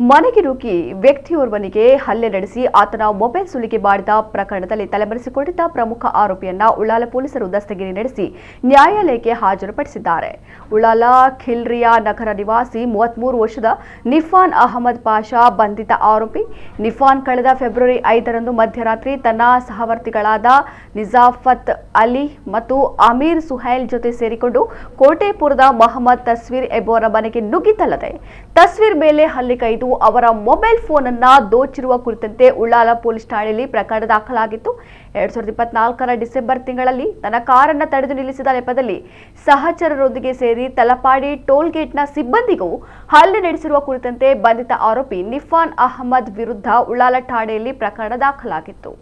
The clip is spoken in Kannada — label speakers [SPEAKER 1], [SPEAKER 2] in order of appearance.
[SPEAKER 1] ಮನೆಗೆ ನುಗ್ಗಿ ವ್ಯಕ್ತಿಯೋರ್ವನಿಗೆ ಹಲ್ಲೆ ನಡೆಸಿ ಆತನ ಮೊಬೈಲ್ ಸುಲಿಗೆ ಮಾಡಿದ ಪ್ರಕರಣದಲ್ಲಿ ತಲೆಮರೆಸಿಕೊಂಡಿದ್ದ ಪ್ರಮುಖ ಆರೋಪಿಯನ್ನ ಉಳ್ಳಾಲ ಪೊಲೀಸರು ದಸ್ತಗಿರಿ ನಡೆಸಿ ನ್ಯಾಯಾಲಯಕ್ಕೆ ಹಾಜರುಪಡಿಸಿದ್ದಾರೆ. ಉಳ್ಳಾಲ ಖಿಲ್ರಿಯಾ ನಗರ ನಿವಾಸಿ 33 ವರ್ಷದ ನಿಫಾನ್ ಅಹಮದ್ ಪಾಷಾ ಬಂಧಿತ ಆರೋಪಿ. ನಿಫಾನ್ ಕಳೆದ ಫೆಬ್ರವರಿ 5ರಂದು ಮಧ್ಯರಾತ್ರಿ ತನ್ನ ಸಹವರ್ತಿಗಳಾದ ನಿಜಾಫತ್ ಅಲಿ ಮತ್ತು ಅಮೀರ್ ಸುಹೈಲ್ ಜೊತೆ ಸೇರಿಕೊಂಡು ಕೋಟೆಪುರದ ಮಹಮ್ಮದ್ ತಸ್ವೀರ್ ಎಂಬುವರ ಮನೆಗೆ ನುಗ್ಗಿದ್ದಲ್ಲದೆ ತಸ್ವೀರ್ ಮೇಲೆ ಹಲ್ಲೆಗೈದು ಅವರ ಮೊಬೈಲ್ ಫೋನ್ ಅನ್ನು ದೋಚಿರುವ ಕುರಿತಂತೆ ಉಳ್ಳಾಲ ಪೊಲೀಸ್ ಠಾಣೆಯಲ್ಲಿ ಪ್ರಕರಣ ದಾಖಲಾಗಿತ್ತು. 2024ರ ಡಿಸೆಂಬರ್ ತಿಂಗಳಲ್ಲಿ ತನ್ನ ಕಾರನ್ನು ತಡೆದು ನಿಲ್ಲಿಸಿದ ನೆಪದಲ್ಲಿ ಸಹಚರರೊಂದಿಗೆ ಸೇರಿ ತಲಪಾಡಿ ಟೋಲ್ ಗೇಟ್ನ ಸಿಬ್ಬಂದಿಗೂ ಹಲ್ಲೆ ನಡೆಸಿರುವ ಕುರಿತಂತೆ ಬಂಧಿತ ಆರೋಪಿ ನಿಫಾನ್ ಅಹಮದ್ ವಿರುದ್ಧ ಉಳ್ಳಾಲ ಠಾಣೆಯಲ್ಲಿ ಪ್ರಕರಣ ದಾಖಲಾಗಿತ್ತು.